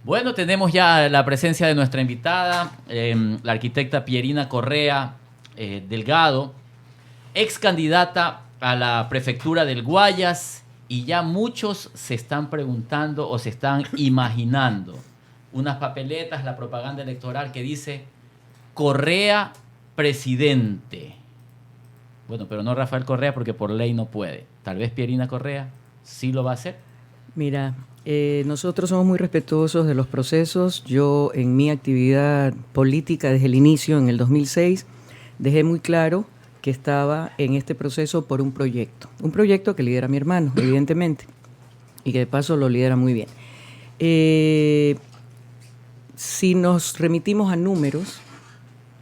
Bueno, tenemos ya la presencia de nuestra invitada, la arquitecta Pierina Correa Delgado, ex candidata a la prefectura del Guayas, y ya muchos se están preguntando o se están imaginando unas papeletas, la propaganda electoral que dice Correa presidente. Bueno, pero no Rafael Correa porque por ley no puede. Tal vez Pierina Correa sí lo va a hacer. Mira, nosotros somos muy respetuosos de los procesos. Yo en mi actividad política desde el inicio, en el 2006, dejé muy claro que estaba en este proceso por un proyecto que lidera mi hermano, evidentemente, y que de paso lo lidera muy bien. Si nos remitimos a números,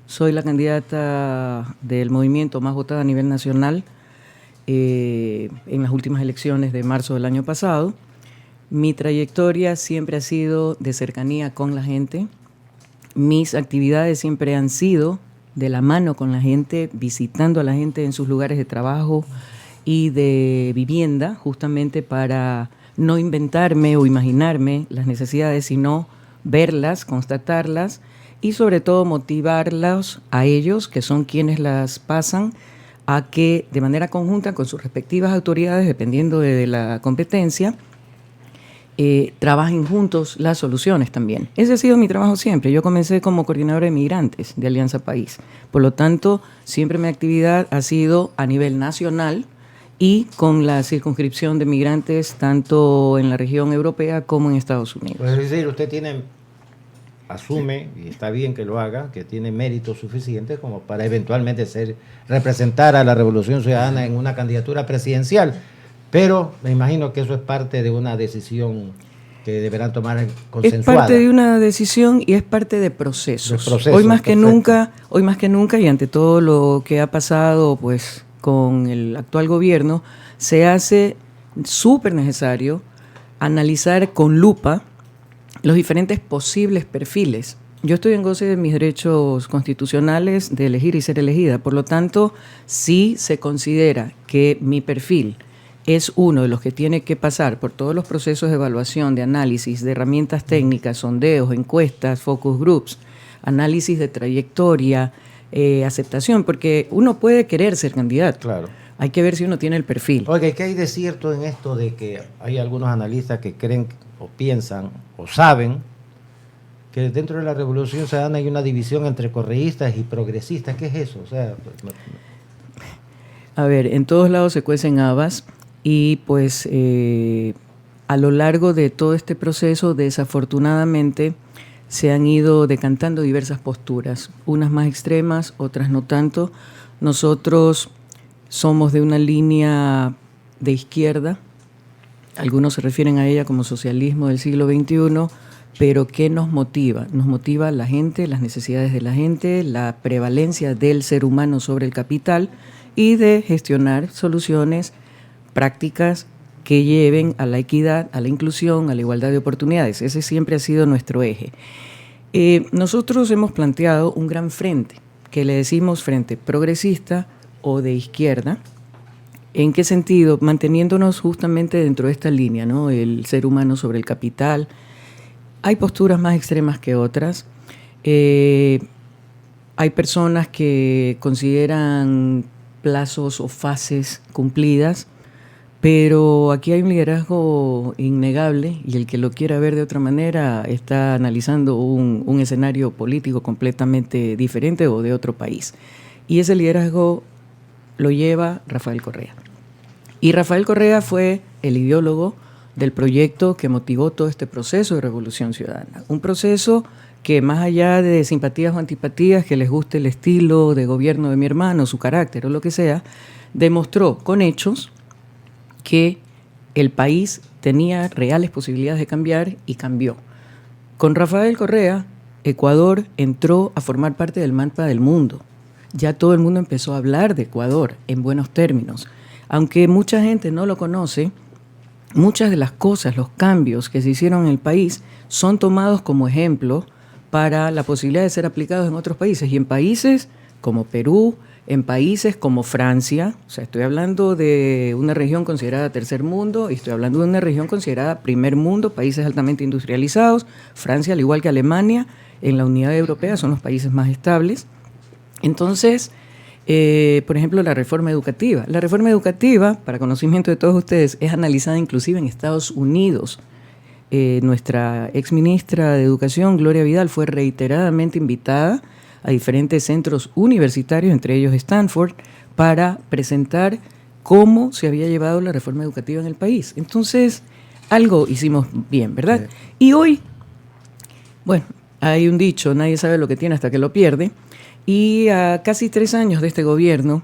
soy la candidata del movimiento más votada a nivel nacional en las últimas elecciones de marzo del año pasado. Mi trayectoria siempre ha sido de cercanía con la gente. Mis actividades siempre han sido de la mano con la gente, visitando a la gente en sus lugares de trabajo y de vivienda, justamente para no inventarme o imaginarme las necesidades, sino verlas, constatarlas y sobre todo motivarlos a ellos, que son quienes las pasan, a que de manera conjunta con sus respectivas autoridades, dependiendo de la competencia, trabajen juntos las soluciones también. Ese ha sido mi trabajo siempre. Yo comencé como coordinadora de migrantes de Alianza País. Por lo tanto, siempre mi actividad ha sido a nivel nacional y con la circunscripción de migrantes tanto en la región europea como en Estados Unidos. Pues es decir, usted asume, y está bien que lo haga, que tiene méritos suficientes como para eventualmente representar a la Revolución Ciudadana en una candidatura presidencial. Pero me imagino que eso es parte de una decisión que deberán tomar consensuada. Es parte de una decisión y es parte de procesos. Hoy más que nunca, y ante todo lo que ha pasado pues con el actual gobierno, se hace súper necesario analizar con lupa los diferentes posibles perfiles. Yo estoy en goce de mis derechos constitucionales de elegir y ser elegida. Por lo tanto, si se considera que mi perfil es uno de los que tiene que pasar por todos los procesos de evaluación, de análisis, de herramientas técnicas, sondeos, encuestas, focus groups, análisis de trayectoria, aceptación, porque uno puede querer ser candidato. Claro. Hay que ver si uno tiene el perfil. Oiga, ¿qué hay de cierto en esto de que hay algunos analistas que creen o piensan o saben que dentro de la Revolución Ciudadana hay una división entre correístas y progresistas? ¿Qué es eso? O sea, a ver, en todos lados se cuecen habas. Y pues a lo largo de todo este proceso, desafortunadamente, se han ido decantando diversas posturas, unas más extremas, otras no tanto. Nosotros somos de una línea de izquierda, algunos se refieren a ella como socialismo del siglo XXI, pero ¿qué nos motiva? Nos motiva la gente, las necesidades de la gente, la prevalencia del ser humano sobre el capital y de gestionar soluciones prácticas que lleven a la equidad, a la inclusión, a la igualdad de oportunidades. Ese siempre ha sido nuestro eje. Nosotros hemos planteado un gran frente, que le decimos frente progresista o de izquierda. ¿En qué sentido? Manteniéndonos justamente dentro de esta línea, ¿no? El ser humano sobre el capital. Hay posturas más extremas que otras. Hay personas que consideran plazos o fases cumplidas, pero aquí hay un liderazgo innegable y el que lo quiera ver de otra manera está analizando un escenario político completamente diferente o de otro país. Y ese liderazgo lo lleva Rafael Correa. Y Rafael Correa fue el ideólogo del proyecto que motivó todo este proceso de Revolución Ciudadana. Un proceso que más allá de simpatías o antipatías, que les guste el estilo de gobierno de mi hermano, su carácter o lo que sea, demostró con hechos que el país tenía reales posibilidades de cambiar y cambió. Con Rafael Correa, Ecuador entró a formar parte del mapa del mundo. Ya todo el mundo empezó a hablar de Ecuador en buenos términos. Aunque mucha gente no lo conoce, muchas de las cosas, los cambios que se hicieron en el país son tomados como ejemplo para la posibilidad de ser aplicados en otros países. Y en países como Perú, en países como Francia, o sea, estoy hablando de una región considerada tercer mundo y estoy hablando de una región considerada primer mundo, países altamente industrializados. Francia, al igual que Alemania, en la Unidad Europea son los países más estables. Entonces, por ejemplo, la reforma educativa. La reforma educativa, para conocimiento de todos ustedes, es analizada inclusive en Estados Unidos. Nuestra exministra de Educación, Gloria Vidal, fue reiteradamente invitada a diferentes centros universitarios, entre ellos Stanford, para presentar cómo se había llevado la reforma educativa en el país. Entonces, algo hicimos bien, ¿verdad? Sí. Y hoy, bueno, hay un dicho, nadie sabe lo que tiene hasta que lo pierde, y a casi 3 años de este gobierno,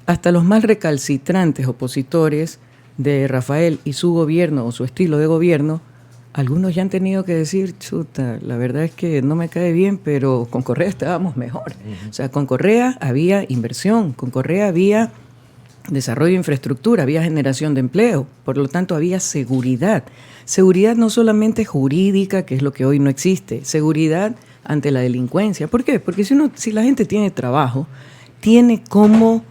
hasta los más recalcitrantes opositores de Rafael y su gobierno o su estilo de gobierno, algunos ya han tenido que decir, chuta, la verdad es que no me cae bien, pero con Correa estábamos mejor. O sea, con Correa había inversión, con Correa había desarrollo de infraestructura, había generación de empleo, por lo tanto había seguridad. Seguridad no solamente jurídica, que es lo que hoy no existe, seguridad ante la delincuencia. ¿Por qué? Porque si la gente tiene trabajo, tiene cómo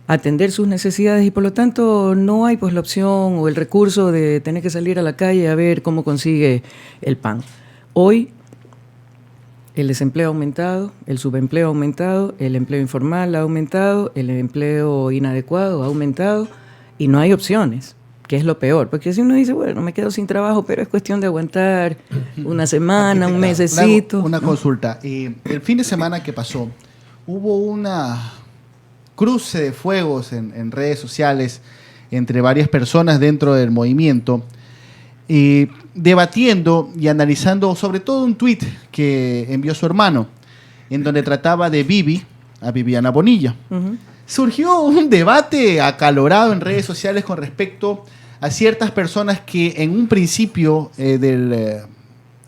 atender sus necesidades y por lo tanto no hay pues la opción o el recurso de tener que salir a la calle a ver cómo consigue el pan. Hoy el desempleo ha aumentado, el subempleo ha aumentado, el empleo informal ha aumentado, el empleo inadecuado ha aumentado y no hay opciones, que es lo peor. Porque si uno dice, bueno, me quedo sin trabajo, pero es cuestión de aguantar una semana, un mesecito. Una consulta. El fin de semana que pasó, hubo una cruce de fuegos en redes sociales entre varias personas dentro del movimiento, debatiendo y analizando sobre todo un tuit que envió su hermano, en donde trataba de a Viviana Bonilla. Uh-huh. Surgió un debate acalorado en redes sociales con respecto a ciertas personas que en un principio, en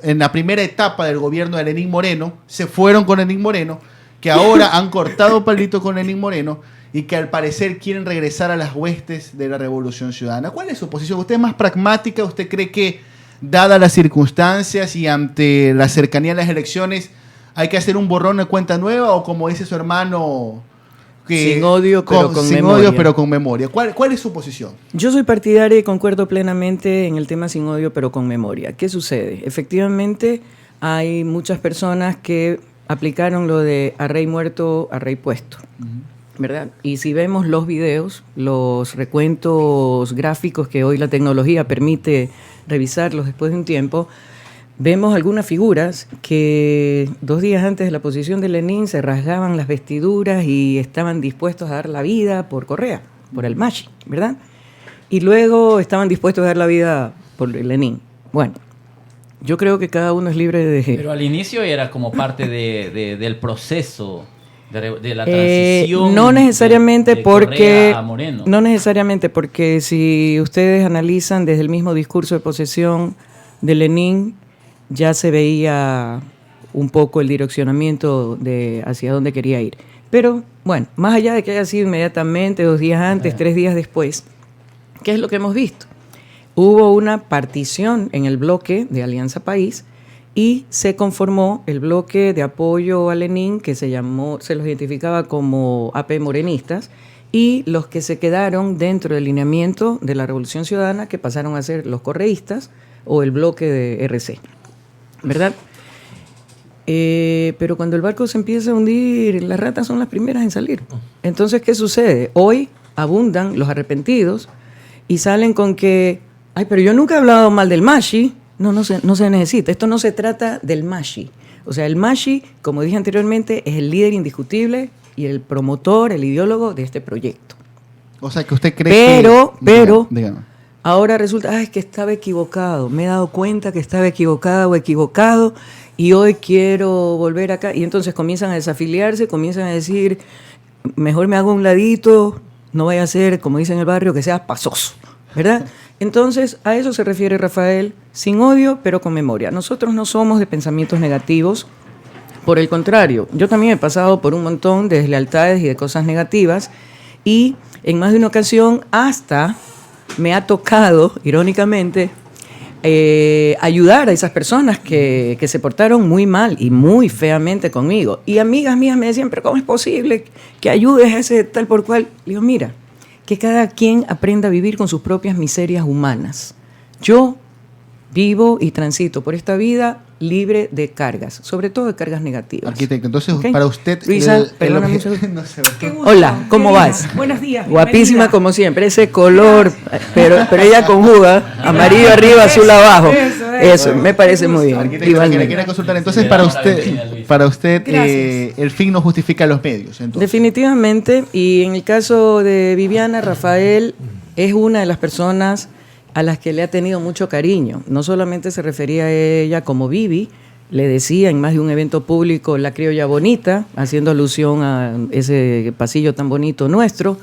la primera etapa del gobierno de Lenín Moreno, se fueron con Lenín Moreno, que ahora han cortado palito con Lenín Moreno y que al parecer quieren regresar a las huestes de la Revolución Ciudadana. ¿Cuál es su posición? ¿Usted es más pragmática? ¿Usted cree que, dadas las circunstancias y ante la cercanía de las elecciones, hay que hacer un borrón de cuenta nueva? ¿O como dice su hermano, que sin odio pero con memoria? ¿Cuál es su posición? Yo soy partidaria y concuerdo plenamente en el tema sin odio pero con memoria. ¿Qué sucede? Efectivamente, hay muchas personas que aplicaron lo de a rey muerto, a rey puesto, ¿verdad? Y si vemos los videos, los recuentos gráficos que hoy la tecnología permite revisarlos después de un tiempo, vemos algunas figuras que 2 días antes de la posición de Lenín se rasgaban las vestiduras y estaban dispuestos a dar la vida por Correa, por el Mashi, ¿verdad? Y luego estaban dispuestos a dar la vida por Lenín. Bueno, yo creo que cada uno es libre de... Pero al inicio era como parte del proceso de la transición. No necesariamente de porque... a Moreno. No necesariamente porque si ustedes analizan desde el mismo discurso de posesión de Lenín, ya se veía un poco el direccionamiento de hacia dónde quería ir. Pero, bueno, más allá de que haya sido inmediatamente, 2 días antes, 3 días después, ¿qué es lo que hemos visto? Hubo una partición en el bloque de Alianza País y se conformó el bloque de apoyo a Lenín, que se los identificaba como AP morenistas, y los que se quedaron dentro del lineamiento de la Revolución Ciudadana, que pasaron a ser los correístas o el bloque de RC, ¿verdad? Pero cuando el barco se empieza a hundir, las ratas son las primeras en salir. Entonces, ¿qué sucede? Hoy abundan los arrepentidos y salen con que, ay, pero yo nunca he hablado mal del Mashi. No se necesita. Esto no se trata del Mashi. O sea, el Mashi, como dije anteriormente, es el líder indiscutible y el promotor, el ideólogo de este proyecto. O sea, que usted cree Pero, ahora resulta, es que estaba equivocado. Me he dado cuenta que estaba equivocado o equivocado y hoy quiero volver acá. Y entonces comienzan a desafiliarse, comienzan a decir, mejor me hago a un ladito, no vaya a ser, como dicen en el barrio, que sea pasoso, ¿verdad? Entonces, a eso se refiere Rafael, sin odio, pero con memoria. Nosotros no somos de pensamientos negativos, por el contrario, yo también he pasado por un montón de deslealtades y de cosas negativas, y en más de una ocasión hasta me ha tocado, irónicamente, ayudar a esas personas que se portaron muy mal y muy feamente conmigo. Y amigas mías me decían, pero ¿cómo es posible que ayudes a ese tal por cual? Le digo, mira, que cada quien aprenda a vivir con sus propias miserias humanas. Yo vivo y transito por esta vida libre de cargas, sobre todo de cargas negativas. Arquitecto, entonces ¿Okay? para usted... Luisa, perdóname un segundo. No sé, Qué gusto. Hola, ¿cómo Querida. vas? Buenos días. Guapísima bienvenida. como siempre, ese color, pero ella conjuga amarillo arriba, azul abajo. Eso, me parece muy bien. Arquitecto, que le Igualmente. quiera consultar. Entonces, Le para damos la usted, bienvenida, Luis. Gracias. el fin no justifica los medios. Entonces. Definitivamente, y en el caso de Viviana, Rafael es una de las personas a las que le ha tenido mucho cariño. No solamente se refería a ella como Vivi, le decía en más de un evento público la criolla bonita, haciendo alusión a ese pasillo tan bonito nuestro,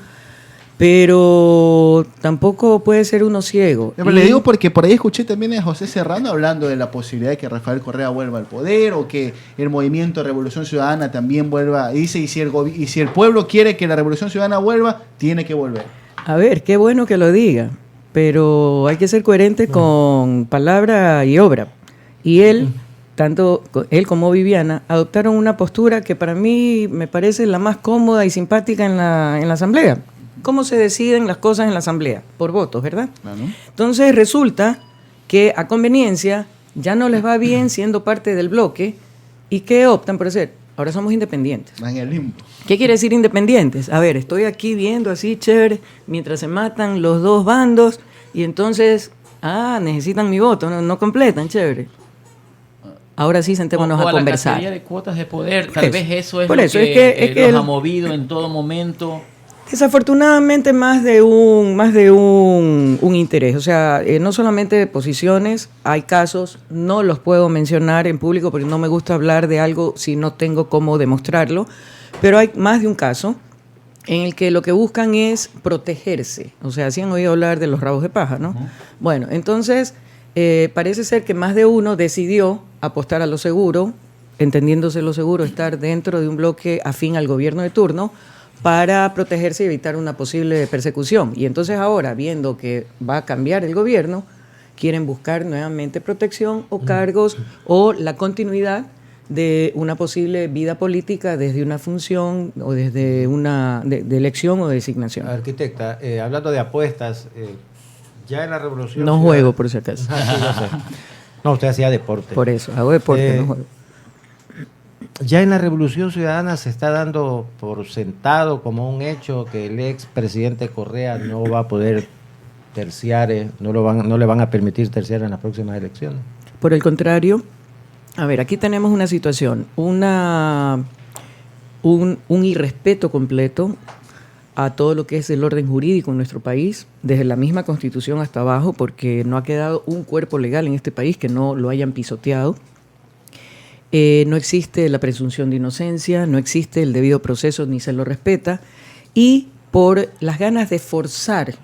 pero tampoco puede ser uno ciego. Pero le digo porque por ahí escuché también a José Serrano hablando de la posibilidad de que Rafael Correa vuelva al poder o que el movimiento Revolución Ciudadana también vuelva. Y dice, y si el pueblo quiere que la Revolución Ciudadana vuelva, tiene que volver. A ver, qué bueno que lo diga, pero hay que ser coherente con palabra y obra. Y él, tanto él como Viviana, adoptaron una postura que para mí me parece la más cómoda y simpática en la asamblea. ¿Cómo se deciden las cosas en la asamblea? Por votos, ¿verdad? Entonces resulta que a conveniencia ya no les va bien siendo parte del bloque y ¿qué optan por hacer? Ahora somos independientes. Van en el limbo. ¿Qué quiere decir independientes? A ver, estoy aquí viendo así, chévere, mientras se matan los dos bandos y entonces, necesitan mi voto, no completan, chévere. Ahora sí, sentémonos O a la conversar. cacería de cuotas de poder. Tal Eso. vez eso es Por lo eso, que, es que los ha el- movido en todo momento. Desafortunadamente más de un interés, o sea, no solamente de posiciones, hay casos, no los puedo mencionar en público porque no me gusta hablar de algo si no tengo cómo demostrarlo, pero hay más de un caso en el que lo que buscan es protegerse, o sea, sí han oído hablar de los rabos de paja, ¿no? Bueno, entonces parece ser que más de uno decidió apostar a lo seguro, entendiéndose lo seguro estar dentro de un bloque afín al gobierno de turno, para protegerse y evitar una posible persecución. Y entonces ahora, viendo que va a cambiar el gobierno, quieren buscar nuevamente protección o cargos o la continuidad de una posible vida política desde una función o desde una de elección o designación. Arquitecta, hablando de apuestas, ya en la Revolución No Ciudadana- juego, por si acaso. Ah, sí, yo sé. No, usted hacía deporte. Por eso, hago deporte, Eh, no juego. Ya en la Revolución Ciudadana se está dando por sentado como un hecho que el ex presidente Correa no va a poder terciar, no le van a permitir terciar en las próximas elecciones. Por el contrario, a ver, aquí tenemos una situación, un irrespeto completo a todo lo que es el orden jurídico en nuestro país, desde la misma Constitución hasta abajo, porque no ha quedado un cuerpo legal en este país que no lo hayan pisoteado. No existe la presunción de inocencia, no existe el debido proceso, ni se lo respeta, y por las ganas de forzar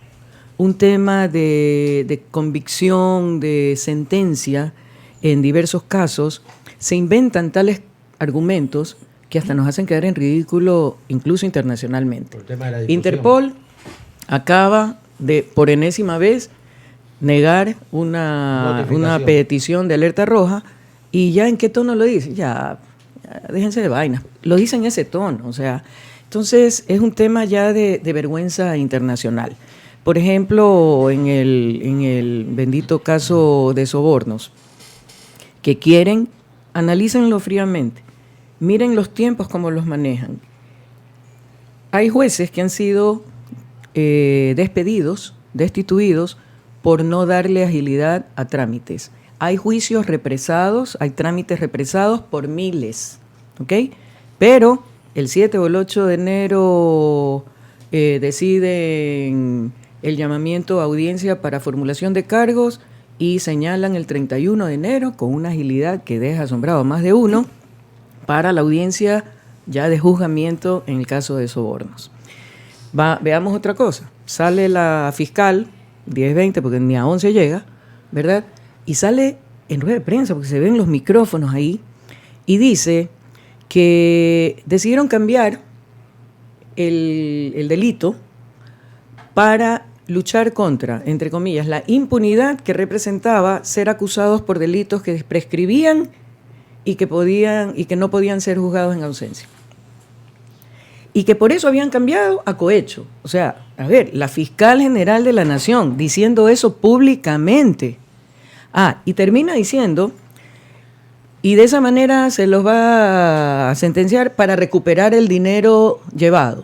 un tema de convicción, de sentencia, en diversos casos, se inventan tales argumentos que hasta nos hacen quedar en ridículo incluso internacionalmente. Por el tema de la difusión. Interpol acaba de, por enésima vez, negar una Notificación. petición de alerta roja. ¿Y ya en qué tono lo dice? Ya déjense de vainas. Lo dice en ese tono. O sea, entonces es un tema ya de vergüenza internacional. Por ejemplo, en el bendito caso de sobornos, que quieren, analícenlo fríamente. Miren los tiempos como los manejan. Hay jueces que han sido despedidos, destituidos, por no darle agilidad a trámites. Hay juicios represados, hay trámites represados por miles, ¿ok? Pero el 7 o el 8 de enero deciden el llamamiento a audiencia para formulación de cargos y señalan el 31 de enero con una agilidad que deja asombrado a más de uno para la audiencia ya de juzgamiento en el caso de sobornos. Veamos otra cosa. Sale la fiscal, 10-20, porque ni a 11 llega, ¿verdad? Y sale en rueda de prensa, porque se ven los micrófonos ahí, y dice que decidieron cambiar el delito para luchar contra, entre comillas, la impunidad que representaba ser acusados por delitos que prescribían y que no podían ser juzgados en ausencia. Y que por eso habían cambiado a cohecho. O sea, a ver, la fiscal general de la Nación diciendo eso públicamente. Y termina diciendo, y de esa manera se los va a sentenciar para recuperar el dinero llevado.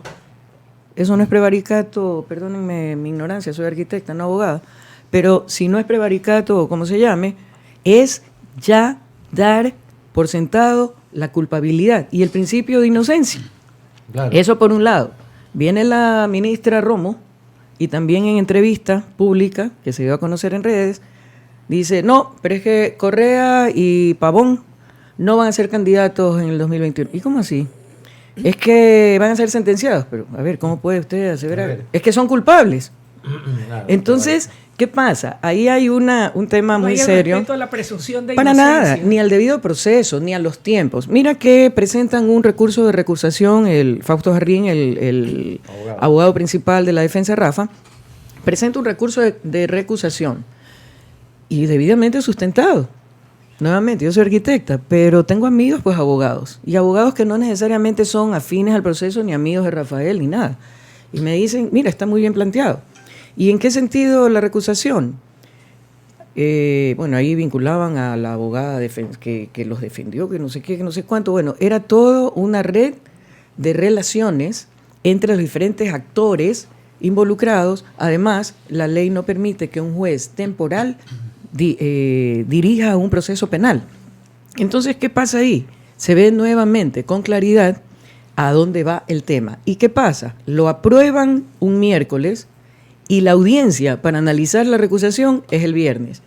Eso no es prevaricato, perdónenme mi ignorancia, soy arquitecta, no abogada, pero si no es prevaricato o como se llame, es ya dar por sentado la culpabilidad y el principio de inocencia. Claro. Eso por un lado. Viene la ministra Romo y también en entrevista pública, que se dio a conocer en redes, dice, no, pero es que Correa y Pavón no van a ser candidatos en el 2021. ¿Y cómo así? Es que van a ser sentenciados, pero a ver, ¿cómo puede usted aseverar? Es que son culpables. Claro, entonces, ¿qué pasa? Ahí hay un tema muy serio. No hay respeto a la presunción de para inocencia. nada, ni al debido proceso, ni a los tiempos. Mira que presentan un recurso de recusación, el Fausto Jarrín, el abogado principal de la defensa Rafa, presenta un recurso de recusación y debidamente sustentado. Nuevamente, yo soy arquitecta, pero tengo amigos, pues abogados, y abogados que no necesariamente son afines al proceso, ni amigos de Rafael, ni nada. Y me dicen, mira, está muy bien planteado. ¿Y en qué sentido la recusación? Bueno, ahí vinculaban a la abogada que los defendió, que no sé qué, que no sé cuánto. Bueno, era todo una red de relaciones entre los diferentes actores involucrados. Además, la ley no permite que un juez temporal dirija un proceso penal. Entonces, ¿qué pasa ahí? Se ve nuevamente con claridad a dónde va el tema. ¿Y qué pasa? Lo aprueban un miércoles y la audiencia para analizar la recusación es el viernes.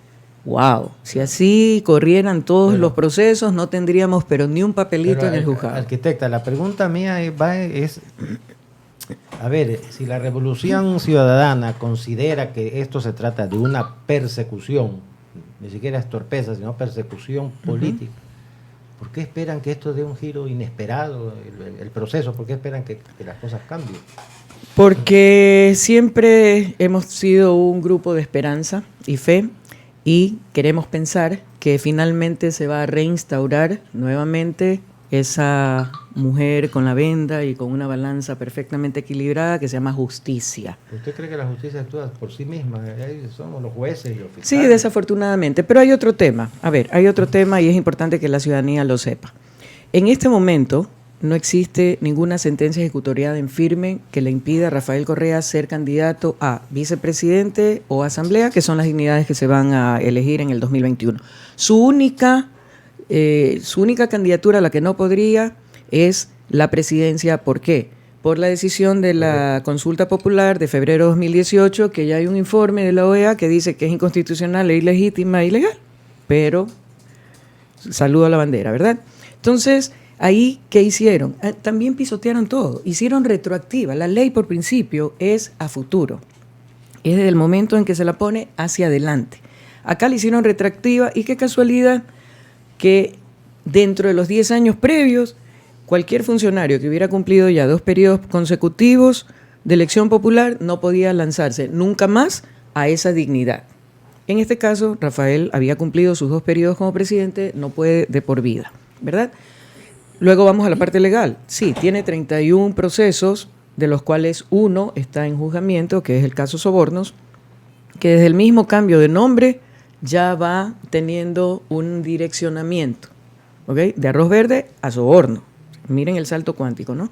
¡Wow! Si así corrieran todos los procesos, no tendríamos ni un papelito en el juzgado. Arquitecta, la pregunta mía es, a ver, si la Revolución Ciudadana considera que esto se trata de una persecución, ni siquiera es torpeza, sino persecución política, ¿por qué esperan que esto dé un giro inesperado, el proceso? ¿Por qué esperan que las cosas cambien? Porque siempre hemos sido un grupo de esperanza y fe y queremos pensar que finalmente se va a reinstaurar nuevamente esa mujer con la venda y con una balanza perfectamente equilibrada que se llama justicia. ¿Usted cree que la justicia actúa por sí misma? Ahí somos los jueces y los fiscales. Sí, desafortunadamente. Pero hay otro tema. A ver, hay otro tema y es importante que la ciudadanía lo sepa. En este momento no existe ninguna sentencia ejecutoriada en firme que le impida a Rafael Correa ser candidato a vicepresidente o asamblea, que son las dignidades que se van a elegir en el 2021. Su única candidatura a la que no podría es la presidencia. ¿Por qué? Por la decisión de la consulta popular de febrero de 2018, que ya hay un informe de la OEA que dice que es inconstitucional, es ilegítima e ilegal. Pero saludo a la bandera, ¿verdad? Entonces, ahí, ¿qué hicieron? También pisotearon todo, hicieron retroactiva. La ley por principio es a futuro, es desde el momento en que se la pone hacia adelante. Acá le hicieron retroactiva y qué casualidad que dentro de los 10 años previos, cualquier funcionario que hubiera cumplido ya 2 periodos consecutivos de elección popular no podía lanzarse nunca más a esa dignidad. En este caso, Rafael había cumplido sus 2 periodos como presidente, no puede de por vida, ¿verdad? Luego vamos a la parte legal. Sí, tiene 31 procesos, de los cuales uno está en juzgamiento, que es el caso Sobornos, que desde el mismo cambio de nombre ya va teniendo un direccionamiento, ¿ok? De arroz verde a soborno. Miren el salto cuántico, ¿no?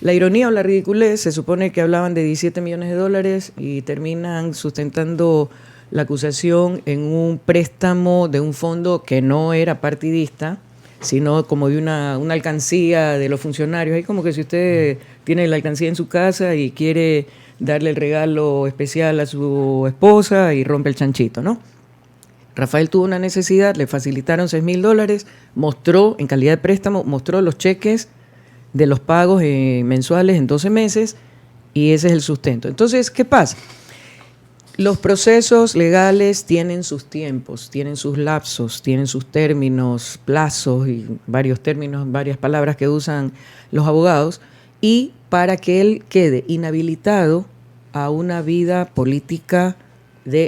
La ironía o la ridiculez, se supone que hablaban de $17 millones y terminan sustentando la acusación en un préstamo de un fondo que no era partidista, sino como de una alcancía de los funcionarios. Ahí como que si usted tiene la alcancía en su casa y quiere darle el regalo especial a su esposa y rompe el chanchito, ¿no? Rafael tuvo una necesidad, le facilitaron $6,000, mostró, en calidad de préstamo, mostró los cheques de los pagos mensuales en 12 meses y ese es el sustento. Entonces, ¿qué pasa? Los procesos legales tienen sus tiempos, tienen sus lapsos, tienen sus términos, plazos y varios términos, varias palabras que usan los abogados, y para que él quede inhabilitado a una vida política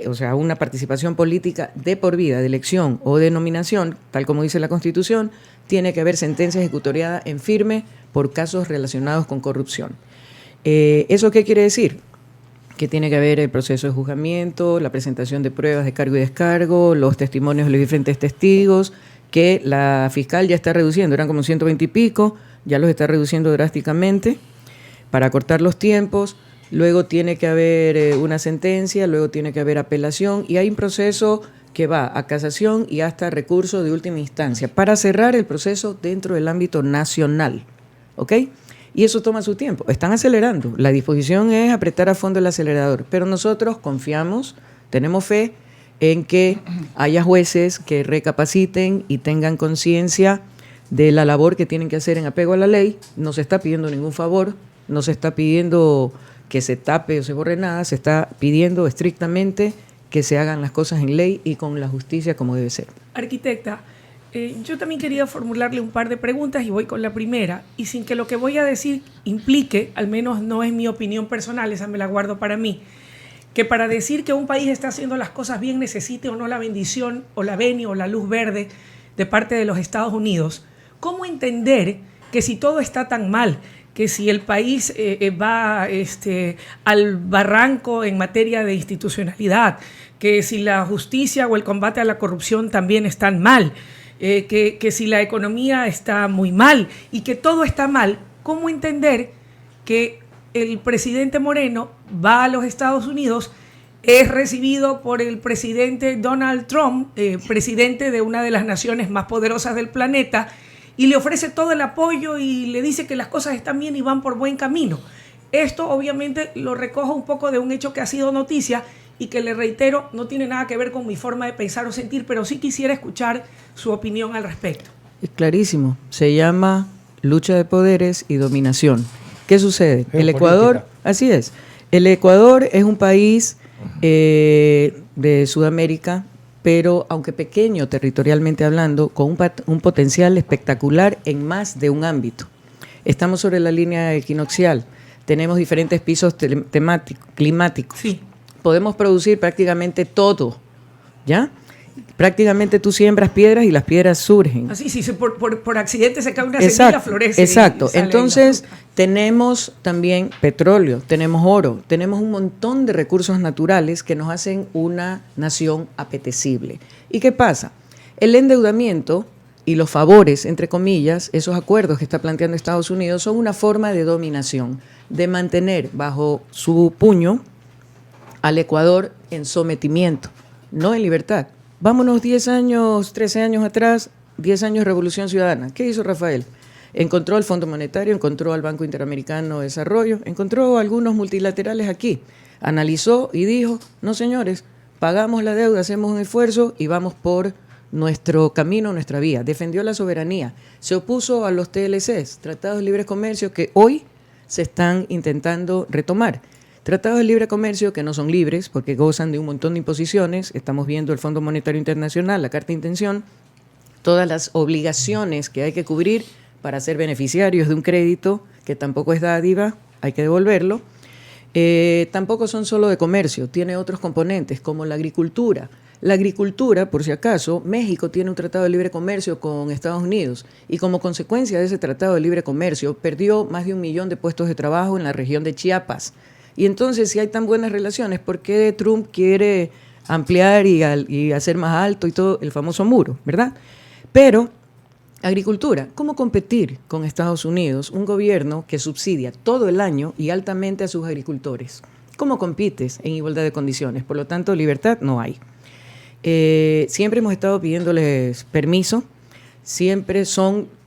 o sea, a una participación política de por vida, de elección o de nominación, tal como dice la Constitución, tiene que haber sentencia ejecutoriada en firme por casos relacionados con corrupción. ¿Eso qué quiere decir? Que tiene que haber el proceso de juzgamiento, la presentación de pruebas de cargo y descargo, los testimonios de los diferentes testigos, que la fiscal ya está reduciendo, eran como 120 y pico, ya los está reduciendo drásticamente para cortar los tiempos. Luego tiene que haber una sentencia, luego tiene que haber apelación y hay un proceso que va a casación y hasta recurso de última instancia para cerrar el proceso dentro del ámbito nacional, ¿ok? Y eso toma su tiempo. Están acelerando. La disposición es apretar a fondo el acelerador, pero nosotros confiamos, tenemos fe en que haya jueces que recapaciten y tengan conciencia de la labor que tienen que hacer en apego a la ley. No se está pidiendo ningún favor, no se está pidiendo que se tape o se borre nada, se está pidiendo estrictamente que se hagan las cosas en ley y con la justicia como debe ser. Arquitecta, yo también quería formularle un par de preguntas y voy con la primera. Y sin que lo que voy a decir implique, al menos no es mi opinión personal, esa me la guardo para mí, que para decir que un país está haciendo las cosas bien necesite o no la bendición o la venia o la luz verde de parte de los Estados Unidos, ¿cómo entender que si todo está tan mal, que si el país va al barranco en materia de institucionalidad, que si la justicia o el combate a la corrupción también están mal, que si la economía está muy mal y que todo está mal, ¿cómo entender que el presidente Moreno va a los Estados Unidos, es recibido por el presidente Donald Trump, presidente de una de las naciones más poderosas del planeta, y le ofrece todo el apoyo y le dice que las cosas están bien y van por buen camino? Esto obviamente lo recojo un poco de un hecho que ha sido noticia y que, le reitero, no tiene nada que ver con mi forma de pensar o sentir, pero sí quisiera escuchar su opinión al respecto. Es clarísimo, se llama lucha de poderes y dominación. ¿Qué sucede? El Ecuador, así es, el Ecuador es un país de Sudamérica, pero aunque pequeño territorialmente hablando, con un potencial espectacular en más de un ámbito. Estamos sobre la línea equinoccial, tenemos diferentes pisos climáticos, Sí. Podemos producir prácticamente todo, ¿ya? Prácticamente tú siembras piedras y las piedras surgen. Así, si por accidente se cae una semilla, florece. Exacto. Y sale Entonces, la fruta. tenemos también petróleo, tenemos oro, tenemos un montón de recursos naturales que nos hacen una nación apetecible. ¿Y qué pasa? El endeudamiento y los favores, entre comillas, esos acuerdos que está planteando Estados Unidos, son una forma de dominación, de mantener bajo su puño al Ecuador en sometimiento, no en libertad. Vámonos 10 años, 13 años atrás, 10 años de Revolución Ciudadana. ¿Qué hizo Rafael? Encontró el Fondo Monetario, encontró al Banco Interamericano de Desarrollo, encontró algunos multilaterales aquí. Analizó y dijo, no señores, pagamos la deuda, hacemos un esfuerzo y vamos por nuestro camino, nuestra vía. Defendió la soberanía, se opuso a los TLCs, Tratados de Libre Comercio, que hoy se están intentando retomar. Tratados de libre comercio que no son libres porque gozan de un montón de imposiciones. Estamos viendo el Fondo Monetario Internacional, la Carta de Intención, todas las obligaciones que hay que cubrir para ser beneficiarios de un crédito que tampoco es dádiva, hay que devolverlo. Tampoco son solo de comercio, tiene otros componentes como la agricultura. La agricultura, por si acaso, México tiene un tratado de libre comercio con Estados Unidos y como consecuencia de ese tratado de libre comercio perdió más de 1 millón de puestos de trabajo en la región de Chiapas. Y entonces, si hay tan buenas relaciones, ¿por qué Trump quiere ampliar y hacer más alto y todo el famoso muro, verdad? Pero, agricultura, ¿cómo competir con Estados Unidos, un gobierno que subsidia todo el año y altamente a sus agricultores? ¿Cómo compites en igualdad de condiciones? Por lo tanto, libertad no hay. Siempre hemos estado pidiéndoles permiso.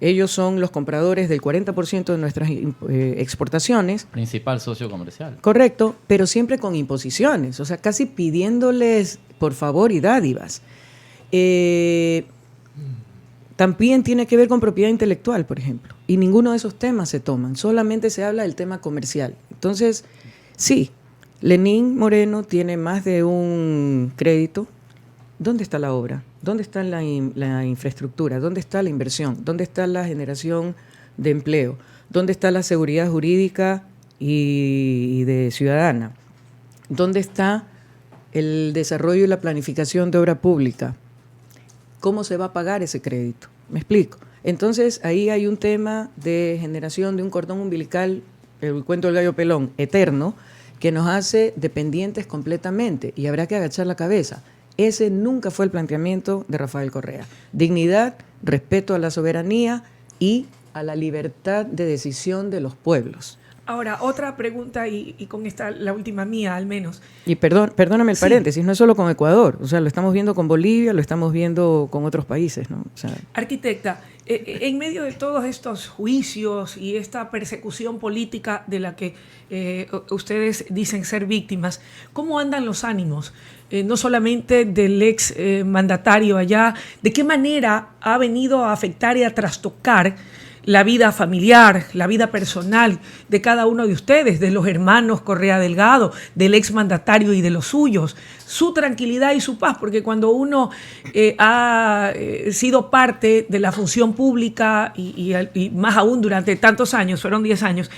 Ellos son los compradores del 40% de nuestras exportaciones. Principal socio comercial. Correcto, pero siempre con imposiciones, o sea, casi pidiéndoles por favor y dádivas. También tiene que ver con propiedad intelectual, por ejemplo, y ninguno de esos temas se toman, solamente se habla del tema comercial. Entonces, sí, Lenín Moreno tiene más de un crédito. ¿Dónde está la obra? ¿Dónde está la infraestructura? ¿Dónde está la inversión? ¿Dónde está la generación de empleo? ¿Dónde está la seguridad jurídica y de ciudadana? ¿Dónde está el desarrollo y la planificación de obra pública? ¿Cómo se va a pagar ese crédito? ¿Me explico? Entonces, ahí hay un tema de generación de un cordón umbilical, el cuento del gallo pelón, eterno, que nos hace dependientes completamente y habrá que agachar la cabeza. Ese nunca fue el planteamiento de Rafael Correa. Dignidad, respeto a la soberanía y a la libertad de decisión de los pueblos. Ahora, otra pregunta, y con esta, la última mía al menos. Y perdóname el paréntesis, no es solo con Ecuador, o sea, lo estamos viendo con Bolivia, lo estamos viendo con otros países, ¿no? O sea, Arquitecta, en medio de todos estos juicios y esta persecución política de la que ustedes dicen ser víctimas, ¿cómo andan los ánimos? No solamente del ex mandatario allá, ¿de qué manera ha venido a afectar y a trastocar la vida familiar, la vida personal de cada uno de ustedes, de los hermanos Correa Delgado, del exmandatario y de los suyos, su tranquilidad y su paz? Porque cuando uno ha sido parte de la función pública y más aún durante tantos años, fueron 10 años,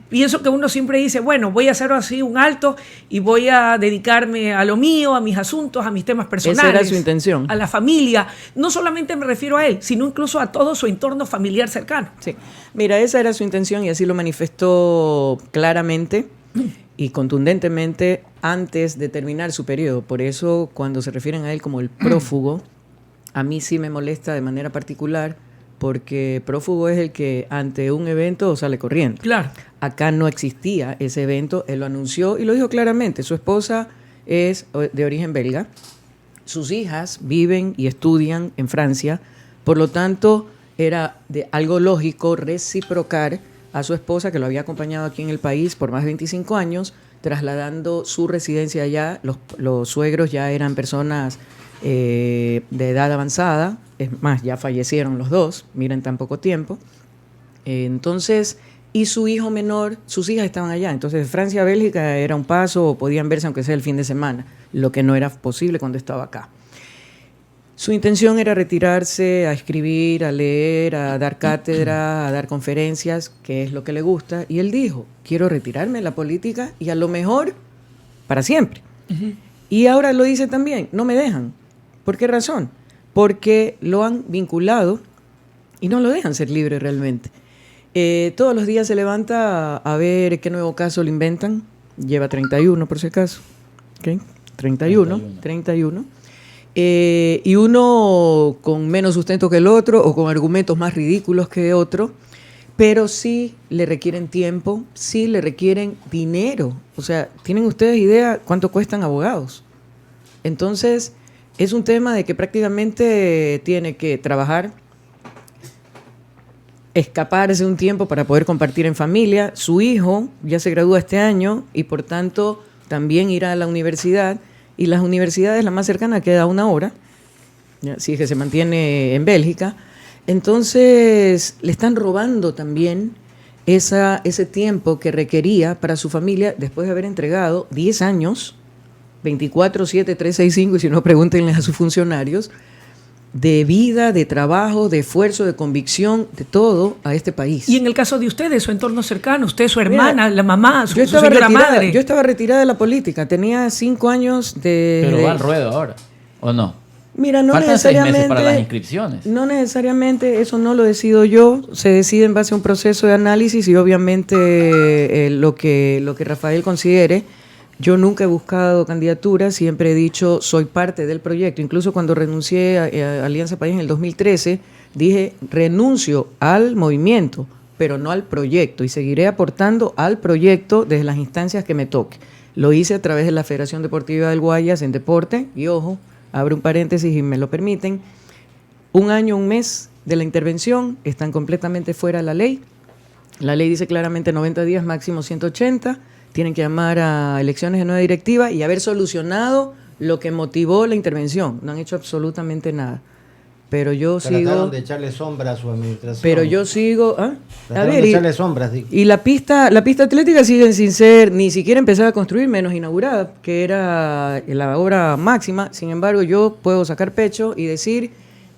pienso que uno siempre dice, bueno, voy a hacer así un alto y voy a dedicarme a lo mío, a mis asuntos, a mis temas personales. Esa era su intención. A la familia. No solamente me refiero a él, sino incluso a todo su entorno familiar cercano. sí. Mira, esa era su intención y así lo manifestó claramente y contundentemente antes de terminar su periodo. Por eso, cuando se refieren a él como el prófugo, a mí sí me molesta de manera particular, porque prófugo es el que ante un evento sale corriendo. Claro. Acá no existía ese evento, él lo anunció y lo dijo claramente. Su esposa es de origen belga, sus hijas viven y estudian en Francia, por lo tanto era de algo lógico reciprocar a su esposa, que lo había acompañado aquí en el país por más de 25 años, trasladando su residencia allá. Los suegros ya eran personas de edad avanzada, es más, ya fallecieron los dos, miren tan poco tiempo. Entonces, y su hijo menor, sus hijas estaban allá. Entonces, de Francia a Bélgica era un paso, o podían verse aunque sea el fin de semana, lo que no era posible cuando estaba acá. Su intención era retirarse a escribir, a leer, a dar cátedra, a dar conferencias, que es lo que le gusta. Y él dijo, quiero retirarme de la política y a lo mejor para siempre. Uh-huh. Y ahora lo dice también, no me dejan. ¿Por qué razón? Porque lo han vinculado y no lo dejan ser libre realmente. Todos los días se levanta a ver qué nuevo caso le inventan. Lleva 31 por si acaso. ¿Okay? 31. Y uno con menos sustento que el otro o con argumentos más ridículos que otro, pero sí le requieren tiempo, sí le requieren dinero. O sea, ¿tienen ustedes idea cuánto cuestan abogados? Entonces, es un tema de que prácticamente tiene que trabajar, escaparse un tiempo para poder compartir en familia. Su hijo ya se gradúa este año y por tanto también irá a la universidad. Y las universidades, la más cercana, queda a 1 hora, ¿ya? Si es que se mantiene en Bélgica. Entonces, le están robando también ese tiempo que requería para su familia después de haber entregado 10 años, 24/7, 365, y si no, pregúntenles a sus funcionarios, de vida, de trabajo, de esfuerzo, de convicción, de todo a este país. Y en el caso de ustedes, su entorno cercano, usted, su hermana, la mamá, su señora retirada, madre. Yo estaba retirada de la política, tenía 5 años de... Pero va al ruedo ahora, ¿o no? Mira, no Faltan necesariamente, 6 meses para las inscripciones. No necesariamente, eso no lo decido yo, se decide en base a un proceso de análisis y obviamente lo que Rafael considere. Yo nunca he buscado candidatura, siempre he dicho soy parte del proyecto. Incluso cuando renuncié a Alianza País en el 2013, dije renuncio al movimiento, pero no al proyecto, y seguiré aportando al proyecto desde las instancias que me toque. Lo hice a través de la Federación Deportiva del Guayas en deporte, y ojo, abro un paréntesis y me lo permiten, 1 año, 1 mes de la intervención, están completamente fuera de la ley. La ley dice claramente 90 días, máximo 180, tienen que llamar a elecciones de nueva directiva y haber solucionado lo que motivó la intervención. No han hecho absolutamente nada. Pero yo Trataron sigo... de echarle sombra a su administración. Pero yo sigo... ¿ah? Trataron de echarle sombras. Sí. Y la pista atlética sigue sin ser ni siquiera empezada a construir, menos inaugurada, que era la obra máxima. Sin embargo, yo puedo sacar pecho y decir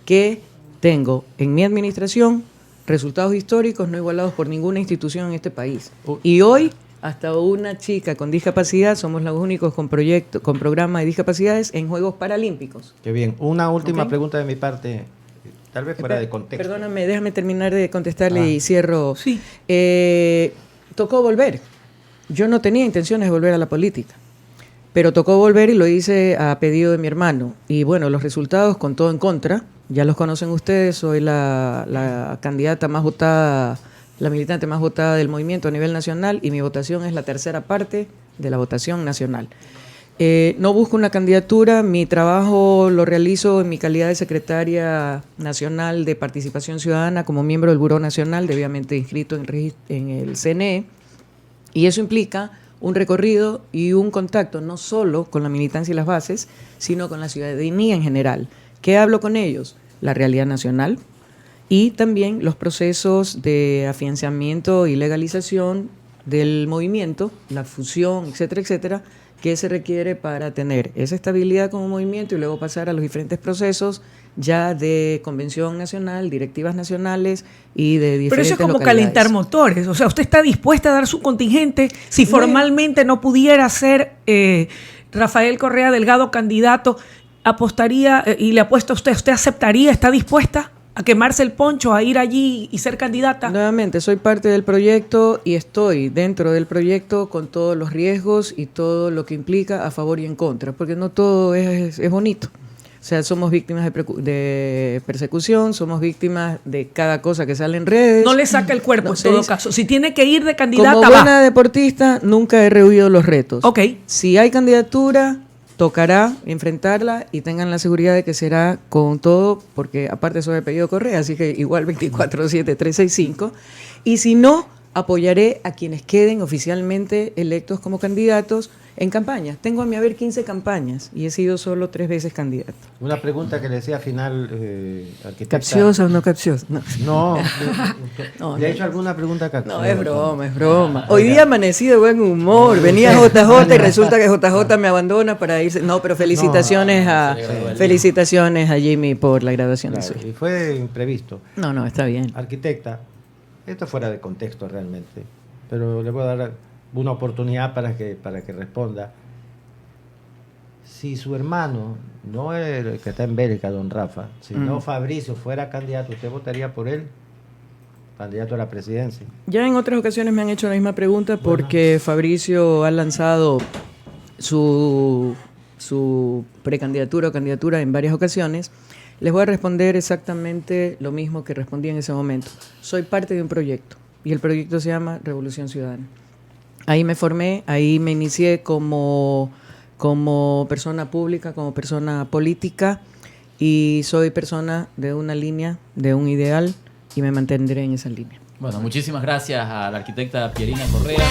que tengo en mi administración resultados históricos no igualados por ninguna institución en este país. Y hoy hasta una chica con discapacidad, somos los únicos con proyecto, con programa de discapacidades en Juegos Paralímpicos. Qué bien. Una última Ok. pregunta de mi parte, tal vez fuera de contexto. Perdóname, déjame terminar de contestarle y cierro. Sí. Tocó volver. Yo no tenía intenciones de volver a la política, pero tocó volver y lo hice a pedido de mi hermano. Y bueno, los resultados con todo en contra, ya los conocen ustedes, soy la candidata más votada, la militante más votada del movimiento a nivel nacional y mi votación es la tercera parte de la votación nacional. No busco una candidatura, mi trabajo lo realizo en mi calidad de secretaria nacional de Participación Ciudadana como miembro del Buró Nacional, debidamente inscrito en el CNE, y eso implica un recorrido y un contacto no solo con la militancia y las bases, sino con la ciudadanía en general. ¿Qué hablo con ellos? La realidad nacional y también los procesos de afianzamiento y legalización del movimiento, la fusión, etcétera, etcétera, que se requiere para tener esa estabilidad como movimiento y luego pasar a los diferentes procesos ya de convención nacional, directivas nacionales y de diferentes Pero eso es como localidades. calentar motores. O sea, ¿usted está dispuesta a dar su contingente si No. formalmente no pudiera ser Rafael Correa Delgado candidato? ¿Apostaría y le apuesta a usted? ¿Usted aceptaría? ¿Está dispuesta a quemarse el poncho, a ir allí y ser candidata? Nuevamente, soy parte del proyecto y estoy dentro del proyecto con todos los riesgos y todo lo que implica a favor y en contra, porque no todo es bonito. O sea, somos víctimas de persecución, somos víctimas de cada cosa que sale en redes. No le saca el cuerpo No, en todo se- caso. Si tiene que ir de candidata, Como va. buena deportista, nunca he rehuido los retos. Ok. Si hay candidatura, tocará enfrentarla y tengan la seguridad de que será con todo, porque aparte soy apellido Correa, así que igual 24/7/365. Y si no, apoyaré a quienes queden oficialmente electos como candidatos en campañas. Tengo a mi haber 15 campañas y he sido solo 3 veces candidato. Una pregunta que le decía al final, arquitecta. ¿Capciosa o no capciosa? No. No, No, ¿le he no. hecho alguna pregunta capciosa? No, es broma, es broma. Hoy día amanecí de buen humor. Venía JJ y resulta que JJ me abandona para irse. No, pero felicitaciones felicitaciones a Jimmy por la graduación de su Claro, hija. y fue imprevisto. No, está bien. Arquitecta, esto fuera de contexto realmente, pero le voy a dar una oportunidad para que responda. Si su hermano, no el que está en Bélgica, don Rafa, sino Fabricio fuera candidato, ¿usted votaría por él? Candidato a la presidencia. Ya en otras ocasiones me han hecho la misma pregunta porque Fabricio ha lanzado su precandidatura o candidatura en varias ocasiones. Les voy a responder exactamente lo mismo que respondí en ese momento. Soy parte de un proyecto y el proyecto se llama Revolución Ciudadana. Ahí me formé, ahí me inicié como persona pública, como persona política y soy persona de una línea, de un ideal y me mantendré en esa línea. Bueno, muchísimas gracias a la arquitecta Pierina Correa.